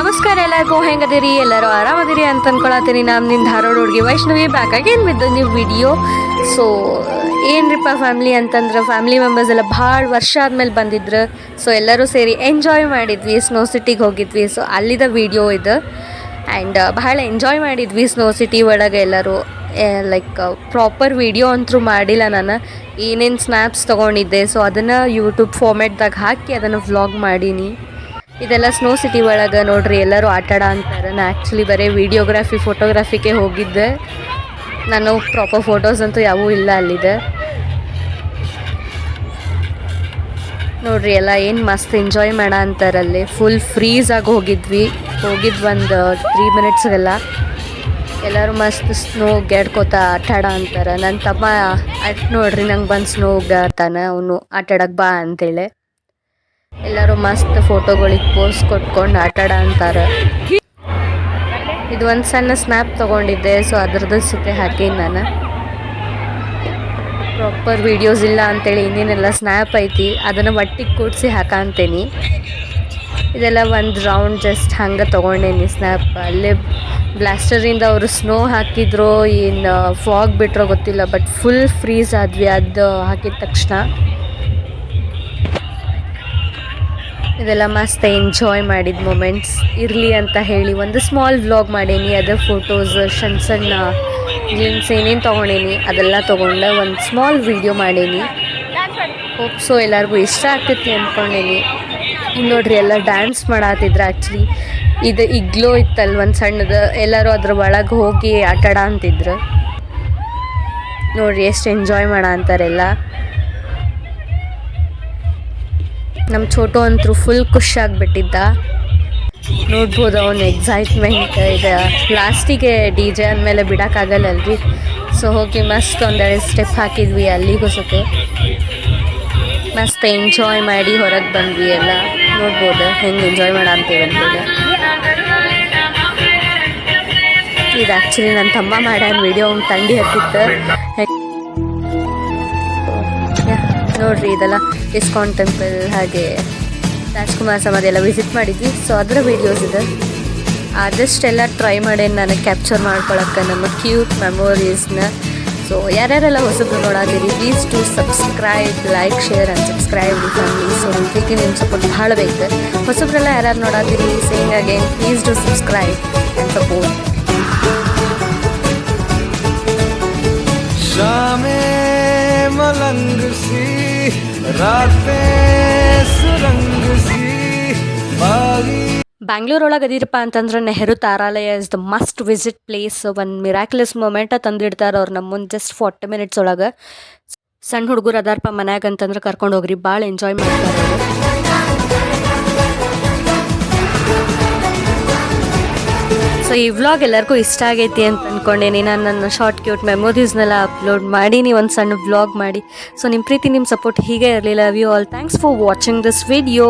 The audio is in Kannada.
ನಮಸ್ಕಾರ ಎಲ್ಲರಿಗೂ, ಹೆಂಗದಿರಿ? ಎಲ್ಲರೂ ಆರಾಮದಿರಿ ಅಂತ ಅನ್ಕೊಳತ್ತೀನಿ. ನಾನು ನಿನ್ನ ಧಾರವಾಡ ಹುಡುಗಿ ವೈಷ್ಣವಿ ಬ್ಯಾಕ್ ಅಗೇನ್ ವಿತ್ ನೀವು ವಿಡಿಯೋ. ಸೊ ಏನ್ರಿಪ್ಪ ಫ್ಯಾಮ್ಲಿ ಅಂತಂದ್ರೆ, ಫ್ಯಾಮ್ಲಿ ಮೆಂಬರ್ಸ್ ಎಲ್ಲ ಭಾಳ ವರ್ಷ ಆದಮೇಲೆ ಬಂದಿದ್ರು. ಸೊ ಎಲ್ಲರೂ ಸೇರಿ ಎಂಜಾಯ್ ಮಾಡಿದ್ವಿ, ಸ್ನೋ ಸಿಟಿಗೆ ಹೋಗಿದ್ವಿ. ಸೊ ಅಲ್ಲಿದ್ದ ವಿಡಿಯೋ ಇದು. ಆ್ಯಂಡ್ ಭಾಳ ಎಂಜಾಯ್ ಮಾಡಿದ್ವಿ ಸ್ನೋ ಸಿಟಿ ಒಳಗೆ ಎಲ್ಲರೂ. ಲೈಕ್ ಪ್ರಾಪರ್ ವಿಡಿಯೋ ಅಂತೂ ಮಾಡಿಲ್ಲ ನಾನು, ಏನೇನು ಸ್ನ್ಯಾಪ್ಸ್ ತೊಗೊಂಡಿದ್ದೆ ಸೊ ಅದನ್ನು ಯೂಟ್ಯೂಬ್ ಫಾರ್ಮ್ಯಾಟ್ದಾಗ ಹಾಕಿ ಅದನ್ನು ವ್ಲಾಗ್ ಮಾಡೀನಿ. ಇದೆಲ್ಲ ಸ್ನೋ ಸಿಟಿ ಒಳಗೆ ನೋಡ್ರಿ, ಎಲ್ಲರೂ ಆಟಾಡ ಅಂತಾರೆ. ನಾನು ಆ್ಯಕ್ಚುಲಿ ಬರೀ ವೀಡಿಯೋಗ್ರಫಿ ಫೋಟೋಗ್ರಫಿಗೆ ಹೋಗಿದ್ದೆ. ನಾನು ಪ್ರಾಪರ್ ಫೋಟೋಸ್ ಅಂತೂ ಯಾವೂ ಇಲ್ಲ ಅಲ್ಲಿದೆ. ನೋಡ್ರಿ ಎಲ್ಲ ಏನು ಮಸ್ತ್ ಎಂಜಾಯ್ ಮಾಡ ಅಂತಾರಲ್ಲಿ. ಫುಲ್ ಫ್ರೀಸ್ ಆಗಿ ಹೋಗಿದ್ವಿ ಒಂದು 3 ಮಿನಿಟ್ಸ್ಗೆಲ್ಲ. ಎಲ್ಲರೂ ಮಸ್ತ್ ಸ್ನೋ ಗೆಡ್ಕೋತ ಆಟಾಡ ಅಂತಾರೆ. ನನ್ನ ತಮ್ಮ ನೋಡ್ರಿ ನಂಗೆ ಬಂದು ಸ್ನೋಗೆ ತಾನೆ ಅವನು ಆಟಾಡಕ್ಕೆ ಬಾ ಅಂತೇಳಿ. ಎಲ್ಲರೂ ಮಸ್ತ್ ಫೋಟೋಗಳಿಗೆ ಪೋಸ್ ಕೊಟ್ಕೊಂಡು ಆಟಾಡ ಅಂತಾರೆ. ಇದು ಒಂದು ಸಣ್ಣ ಸ್ನ್ಯಾಪ್ ತೊಗೊಂಡಿದ್ದೆ, ಸೊ ಅದ್ರದ್ದು ಸುತ್ತೆ ಹಾಕೀನಿ ನಾನು. ಪ್ರಾಪರ್ ವೀಡಿಯೋಸ್ ಇಲ್ಲ ಅಂತೇಳಿ ಇನ್ನೇನೆಲ್ಲ ಸ್ನ್ಯಾಪ್ ಐತಿ, ಅದನ್ನು ಒಟ್ಟಿಗೆ ಕೂಡಿಸಿ ಹಾಕಂತೀನಿ. ಇದೆಲ್ಲ ಒಂದು ರೌಂಡ್ ಜಸ್ಟ್ ಹಂಗೆ ತೊಗೊಂಡೇನಿ ಸ್ನ್ಯಾಪ್. ಅಲ್ಲೇ ಬ್ಲಾಸ್ಟರಿಂದ ಅವರು ಸ್ನೋ ಹಾಕಿದ್ರು, ಏನು ಫಾಗ್ ಬಿಟ್ರೋ ಗೊತ್ತಿಲ್ಲ, ಬಟ್ ಫುಲ್ ಫ್ರೀಸ್ ಆದ್ವಿ ಅದು ಹಾಕಿದ ತಕ್ಷಣ. ಇದೆಲ್ಲ ಮಸ್ತ್ ಎಂಜಾಯ್ ಮಾಡಿದ ಮೂಮೆಂಟ್ಸ್ ಇರಲಿ ಅಂತ ಹೇಳಿ ಒಂದು ಸ್ಮಾಲ್ ವ್ಲಾಗ್ ಮಾಡೀನಿ. ಅದು ಫೋಟೋಸ್ ಸಣ್ಣ ಗ್ಲಿಮ್ಸ್ ಏನೇನು ತೊಗೊಂಡೀನಿ ಅದೆಲ್ಲ ತೊಗೊಂಡು ಒಂದು ಸ್ಮಾಲ್ ವೀಡಿಯೋ ಮಾಡೀನಿ. ಹೋಪ್ ಸೊ ಎಲ್ಲರಿಗೂ ಇಷ್ಟ ಆಗ್ತೈತಿ ಅಂದ್ಕೊಂಡೇನಿ. ಇನ್ನು ನೋಡ್ರಿ ಎಲ್ಲ ಡ್ಯಾನ್ಸ್ ಮಾಡತ್ತಿದ್ರು. ಆ್ಯಕ್ಚುಲಿ ಇದು ಇಗ್ಲೋ ಇತ್ತಲ್ಲ ಒಂದು ಸಣ್ಣದು, ಎಲ್ಲರೂ ಅದ್ರ ಒಳಗೆ ಹೋಗಿ ಆಟಾಡ ಅಂತಿದ್ರು. ನೋಡ್ರಿ ಎಷ್ಟು ಎಂಜಾಯ್ ಮಾಡ ಅಂತಾರೆಲ್ಲ. ನಮ್ಮ ಛೋಟು ಅಂತೂ ಫುಲ್ ಖುಷಿಯಾಗಿಬಿಟ್ಟಿದ್ದ. ನೋಡ್ಬೋದು ಅವನ ಎಕ್ಸೈಟ್ಮೆಂಟ್. ಇದೆ ಲಾಸ್ಟಿಗೆ DJ ಅಂದಮೇಲೆ ಬಿಡೋಕ್ಕಾಗಲ್ಲಲ್ರಿ. ಸೊ ಹೋಗಿ ಮಸ್ತ್ ಒಂದೆರಡು ಸ್ಟೆಪ್ ಹಾಕಿದ್ವಿ ಅಲ್ಲಿಗೂ ಸತೆ. ಮಸ್ತ್ ಎಂಜಾಯ್ ಮಾಡಿ ಹೊರಗೆ ಬಂದ್ವಿ ಎಲ್ಲ. ನೋಡ್ಬೋದು ಹೆಂಗೆ ಎಂಜಾಯ್ ಮಾಡ ಅಂತೀವಿ ಅಂತೇಳಿ. ಇದು ಆ್ಯಕ್ಚುಲಿ ನನ್ನ ತಮ್ಮ ಮಾಡ್ಯಾನ ವಿಡಿಯೋ, ಅವ್ನು ತಂಡಿ ಹತ್ತಿತ್ತು. ನೋಡ್ರಿ ಇದೆಲ್ಲ ಇಸ್ಕಾನ್ ಟೆಂಪಲ್ ಹಾಗೆ ರಾಜ್ಕುಮಾರ್ ಸಮಾಧಿ ಎಲ್ಲ ವಿಸಿಟ್ ಮಾಡಿದ್ವಿ. ಸೊ ಅದರ ವೀಡಿಯೋಸ್ ಇದೆ. ಆದಷ್ಟೆಲ್ಲ ಟ್ರೈ ಮಾಡೇನಿ ನಾನು ಕ್ಯಾಪ್ಚರ್ ಮಾಡ್ಕೊಳಕ್ಕೆ ನಮ್ಮ ಕ್ಯೂಟ್ ಮೆಮೊರೀಸ್ನ. ಸೊ ಯಾರ್ಯಾರೆಲ್ಲ ಹೊಸಬ್ರು ನೋಡಾತೀರಿ, please to subscribe, like, share and subscribe the family. So ನಿಮ್ಮ ಪ್ರೀತಿ ನಿಮ್ಮ ಸಪೋರ್ಟ್ ಭಾಳ ಬೇಕು. ಹೊಸಬ್ರೆಲ್ಲ ಯಾರ್ಯಾರು ನೋಡಾತೀರಿ, saying again please to subscribe and support. मलंग सी रातें सुरंग सी बागी. ಬ್ಯಾಂಗ್ಳೂರ್ ಒಳಗೆ ಅದಿರಪ್ಪ ಅಂತಂದ್ರೆ ನೆಹರು ತಾರಾಲಯ is the must visit place. ಒಂದು ಮಿರಾಕ್ಯುಲಸ್ ಮೂಮೆಂಟ ತಂದಿಡ್ತಾರೆ ಅವ್ರು ನಮ್ಮ ಮುಂದೆ ಜಸ್ಟ್ 40 ಮಿನಿಟ್ಸ್ ಒಳಗೆ. ಸಣ್ಣ ಹುಡುಗರು ಅದಾರಪ್ಪ ಮನ್ಯಾಗ ಅಂತಂದ್ರೆ ಕರ್ಕೊಂಡು ಹೋಗ್ರಿ, ಭಾಳ ಎಂಜಾಯ್ ಮಾಡ್ತಾರೆ ಅವರು. ಸೊ ಈ ವ್ಲಾಗ್ ಎಲ್ಲರಿಗೂ ಇಷ್ಟ ಆಗೈತಿ ಅಂತ ಅಂದ್ಕೊಂಡೇನಿ. ನಾನು ನನ್ನ ಶಾರ್ಟ್ ಕ್ಯೂಟ್ ಮೆಮೊರೀಸ್ನೆಲ್ಲ ಅಪ್ಲೋಡ್ ಮಾಡೀನಿ, ಒಂದು ಸಣ್ಣ ವ್ಲಾಗ್ ಮಾಡಿ. ಸೊ ನಿಮ್ಮ ಪ್ರೀತಿ ನಿಮ್ಮ ಸಪೋರ್ಟ್ ಹೀಗೆ ಇರಲಿ. Love you all. Thanks for watching this video.